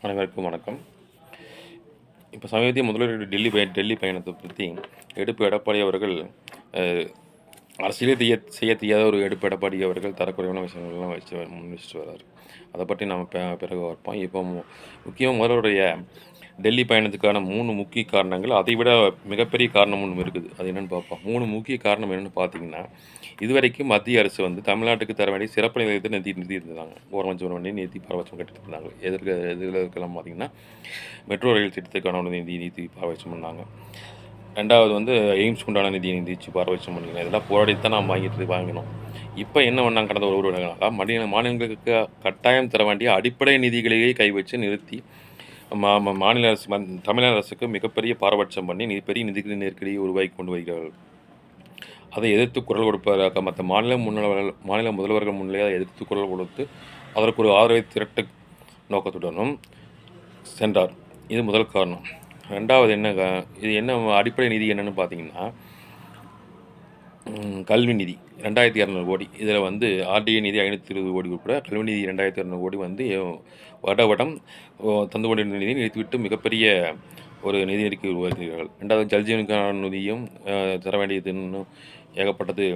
அனைவருக்கும் வணக்கம். இப்போ சமீபத்திய முதல்வர் டெல்லி பயணத்தை பற்றி எடப்பாடி அவர்கள் அரசியலே செய்ய தெரியாத ஒரு எடப்பாடி அவர்கள் தரக்குறைவான விஷயங்கள்லாம் முன் வச்சுட்டு வர்றாரு. அதை பற்றி நம்ம பிறகு பார்ப்போம். இப்போ முக்கியமாக முதல்வருடைய டெல்லி பயணத்துக்கான 3 முக்கிய காரணங்கள், அதை விட மிகப்பெரிய காரணம் ஒன்று இருக்குது. அது என்னென்னு பார்ப்போம். 3 முக்கிய காரணம் என்னென்னு பார்த்தீங்கன்னா, இதுவரைக்கும் மத்திய அரசு தமிழ்நாட்டுக்கு தர வேண்டிய சிறப்பு நிலையத்தை நிறுத்தி இருந்தாங்க. ஓரமஞ்சம் பண்ணி நிறுத்தி பாரபட்சம் கட்டிட்டு இருந்தாங்க. எதுக்கெல்லாம் பார்த்தீங்கன்னா, மெட்ரோ ரயில் திட்டத்துக்கான ஒரு நிதி பாரபட்சம் பண்ணாங்க. 2வது எய்ம்ஸ்க்கு உண்டான நிதிச்சு பாரபட்சம் பண்ணிக்கலாம். இதெல்லாம் போராடித்தான் நாம் வாங்கினோம். இப்போ என்ன பண்ணாங்க, கடந்த ஒரு வருடங்களாக மாநிலங்களுக்கு கட்டாயம் தர வேண்டிய அடிப்படை நிதிகளையே கை வச்சு நிறுத்தி மாநில அரசு தமிழக அரசுக்கு மிகப்பெரிய பாரபட்சம் பண்ணி பெரிய நிதி நெருக்கடியை உருவாக்கி கொண்டு வருகிறார்கள். அதை எதிர்த்து குரல் கொடுப்பதாக மற்ற மாநில முதல்வர்கள் முன்னிலையை எதிர்த்து குரல் கொடுத்து அதற்கு ஒரு ஆதரவை திரட்டு நோக்கத்துடனும் சென்றார். இது முதல் காரணம். 2வது இது என்ன அடிப்படை நிதி என்னன்னு பார்த்தீங்கன்னா, கல்வி நிதி 2200 கோடி. இதில் ஆர்டிஐ நிதி 520 கோடி உட்பட கல்வி நிதி 2200 கோடி வடம் தந்து கொண்டிருந்த நிதியை நிறுத்திவிட்டு மிகப்பெரிய ஒரு நிதி அறிக்கை உருவாக்குகிறார்கள். 2வது ஜல்ஜீவனுக்கான நிதியும் தர வேண்டியதுன்னு ஏகப்பட்டது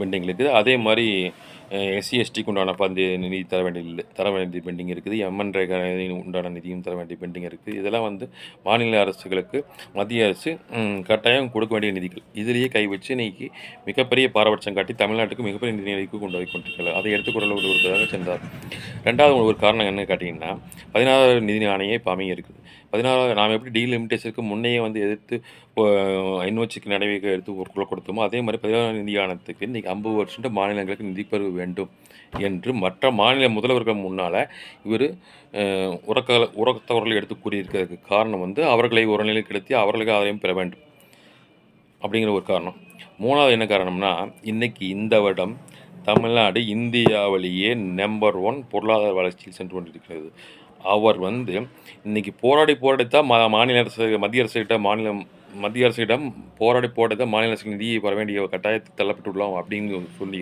பெண்டிங் இருக்குது. அதே மாதிரி எஸ்சி எஸ்டிக்கு உண்டான நிதி தர வேண்டிய பெண்டிங் இருக்குது. எம்என் ரேகா உண்டான நிதியும் தர வேண்டிய பெண்டிங் இருக்குது. இதெல்லாம் மாநில அரசுகளுக்கு மத்திய அரசு கட்டாயம் கொடுக்க வேண்டிய நிதிகள். இதிலேயே கை வச்சு இன்னைக்கு மிகப்பெரிய பாரபட்சம் காட்டி தமிழ்நாட்டுக்கு மிகப்பெரிய நிதி நிலைக்கு கொண்டு போய் கொண்டிருக்கிறார். அதை எடுத்துக்கொள்ள கொடுப்பதாக சென்றார். 2வது ஒரு காரணம் என்ன கேட்டிங்கன்னா, 16வது நிதி ஆணையம் இப்போ அமைய இருக்குது. 16வது நாம் எப்படி டீலிமிட்டேஷனுக்கு முன்னையே எதிர்த்து என்ஓசிக்கு நடவடிக்கை எடுத்து ஒரு குரல் கொடுத்தோமோ, அதே மாதிரி 16வது நிதி ஆணையத்துக்கு இன்றைக்கி 50% மாநிலங்களுக்கு நிதி பெறுவ வேண்டும் என்று மற்ற மாநில முதல்வர்கள் முன்னால் இவர் உரத்தவர்களை எடுத்து கூறியிருக்கிறதுக்கு காரணம் அவர்களை ஒரு நிலைக்கு எடுத்து அவர்களுக்கு ஆதாயம் பெற வேண்டும் அப்படிங்கிற ஒரு காரணம். 3வது என்ன காரணம்னா, இன்றைக்கி இந்த வருடம் தமிழ்நாடு இந்தியாவிலேயே நம்பர் 1 பொருளாதார வளர்ச்சியில் சென்று கொண்டிருக்கிறது. அவர் இன்றைக்கி போராடித்தான் மத்திய அரசிடம் போராடித்தான் மாநில அரசுக்கு நிதியை வர வேண்டிய கட்டாயத்தை தள்ளப்பட்டுள்ளோம் அப்படின்னு சொல்லி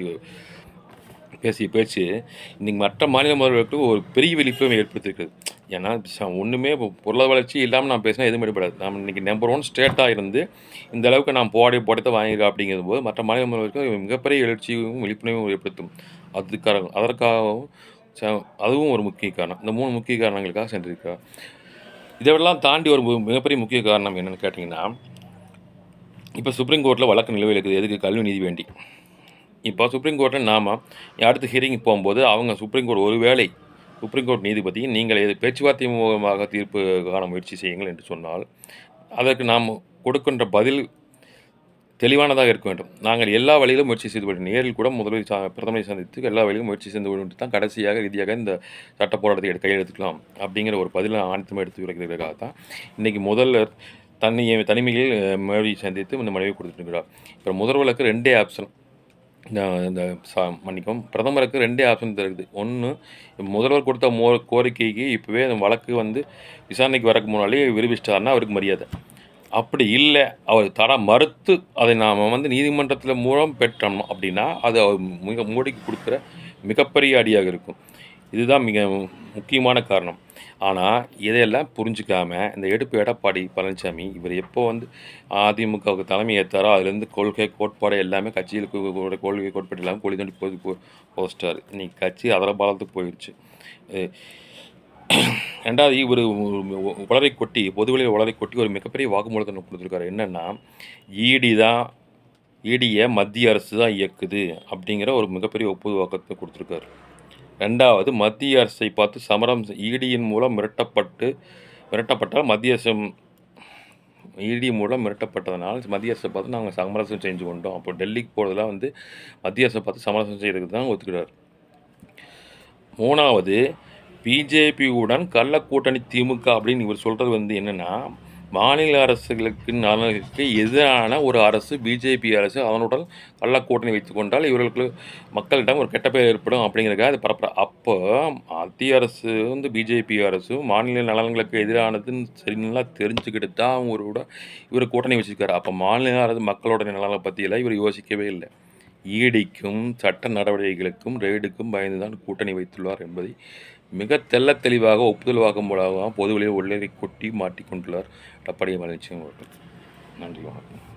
பேசிய பேச்சு இன்றைக்கி மற்ற மாநில முதல்வர்களுக்கு ஒரு பெரிய விழிப்பை ஏற்படுத்தியிருக்கிறது. ஏன்னா ஒன்றுமே பொருளாதார வளர்ச்சி இல்லாமல் நான் பேசினா எதுவும் எடுப்படாது. நம்ம இன்றைக்கி நம்பர் 1 ஸ்டேட்டாக இருந்து இந்த அளவுக்கு நான் போராடித்தான் வாங்கியிருக்கேன் அப்படிங்கிறது போது மற்ற மாநில முதல்வர்களுக்கு மிகப்பெரிய எழுச்சியும் விழிப்புணர்வும் ஏற்படுத்தும். அதற்காகவும் அதுவும் ஒரு முக்கிய காரணம். இந்த 3 முக்கிய காரணங்களுக்காக சென்றிருக்கிறார். இதெல்லாம் தாண்டி ஒரு மிகப்பெரிய முக்கிய காரணம் என்னென்னு கேட்டிங்கன்னா, இப்போ சுப்ரீம் கோர்ட்டில் வழக்கு நிலுவையில் இருக்குது. எதுக்கு? கல்வி நீதி வேண்டி. இப்போ சுப்ரீம் கோர்ட்டில் நாம் அடுத்த ஹியரிங் போகும்போது அவங்க சுப்ரீம் கோர்ட் நீதிபதி நீங்கள் பேச்சுவார்த்தை மூலமாக தீர்ப்பு காண முயற்சி செய்யுங்கள் என்று சொன்னால் அதற்கு நாம் கொடுக்கின்ற பதில் தெளிவானதாக இருக்க வேண்டும். நாங்கள் எல்லா வழியிலும் முயற்சி செய்து விட்டோம். நேரில் கூட பிரதமரை சந்தித்து எல்லா வழியிலும் முயற்சி செய்து விட்டு தான் கடைசியாக ரீதியாக இந்த சட்ட போராட்டத்தை கையெழுத்துக்கலாம் அப்படிங்கிற ஒரு பதிலை அனைத்துமே எடுத்து வைக்கிறதுக்காக தான் இன்றைக்கி முதல்வர் தனிமையில் மனைவி சந்தித்து இந்த மனைவி கொடுத்துருக்கிறார். இப்போ முதல்வருக்கு 2 ஆப்ஷன், இந்த மன்னிக்கும் பிரதமருக்கு 2 ஆப்ஷன் இருக்குது. ஒன்று, முதல்வர் கொடுத்த கோரிக்கைக்கு இப்போவே அந்த வழக்கு விசாரணைக்கு வரக்கு முன்னாலே விரும்பிச்சிட்டாருன்னா அவருக்கு மரியாதை. அப்படி இல்லை, அவர் மறுத்து அதை நாம் நீதிமன்றத்தில் மூலம் பெற்றோம் அப்படின்னா அது அவர் மோடிக்கு கொடுக்குற மிகப்பெரிய அடியாக இருக்கும். இதுதான் மிக முக்கியமான காரணம். ஆனால் இதையெல்லாம் புரிஞ்சிக்காமல் இந்த எடப்பாடி பழனிசாமி இவர் எப்போ அதிமுகவுக்கு தலைமை ஏற்றாரோ அதுலேருந்து கோட்பாடு எல்லாமே கட்சிகளுக்கு கொள்கை கோட்பாடு இல்லாமல் கொடி தண்டி போஸ்ட்டார். இன்றைக்கி கட்சி அதர பாலத்துக்கு போயிடுச்சு. 2வது, இவர் பொதுவெளியில் உளரை கொட்டி ஒரு மிகப்பெரிய வாக்குமூலத்தை கொடுத்துருக்காரு. என்னென்னா, ஈடியை மத்திய அரசு தான் இயக்குது அப்படிங்கிற ஒரு மிகப்பெரிய ஒப்புது வாக்கத்தை கொடுத்துருக்காரு. 2வது, மத்திய அரசை பார்த்து சமரம் ஈடியின் மூலம் மிரட்டப்பட்டால் ஈடி மூலம் மிரட்டப்பட்டதனால் மத்திய அரசை பார்த்து நாங்கள் சமரசம் செஞ்சு கொண்டோம். அப்போ டெல்லிக்கு போகிறதெல்லாம் மத்திய அரசை பார்த்து சமரசம் செய்கிறதுக்கு தான் ஒத்துக்கிறார். 3வது, பிஜேபியுடன் கள்ள கூட்டணி திமுக அப்படின்னு இவர் சொல்கிறது என்னென்னா, மாநில அரசுகளுக்கு நலனுக்கு எதிரான ஒரு அரசு பிஜேபி அரசு, அதனுடன் கள்ள கூட்டணி வைத்து கொண்டால் இவர்களுக்கு மக்களிடம் ஒரு கெட்ட பெயர் ஏற்படும் அப்படிங்கிறதுக்காக அது பரப்புற. அப்போ மத்திய அரசு பிஜேபி அரசு மாநில நலன்களுக்கு எதிரானதுன்னு சரிங்களா தெரிஞ்சுக்கிட்டு தான் அவங்களோட இவர் கூட்டணி வச்சுருக்காரு. அப்போ மாநில அரசு மக்களோட நலனை பற்றியெல்லாம் இவர் யோசிக்கவே இல்லை. ஈடிக்கும் சட்ட நடவடிக்கைகளுக்கும் ரெய்டுக்கும் பயந்து தான் கூட்டணி வைத்துள்ளார் என்பதை மிக தெள்ளத் தெளிவாக ஒப்புதல் வாக்குமூலமாக பொதுவெளியில் உள்ளதை கொட்டி மாட்டிக்கொண்டுள்ளார் எடப்பாடி பழனிசாமி அவர்கள். நன்றி, வணக்கம்.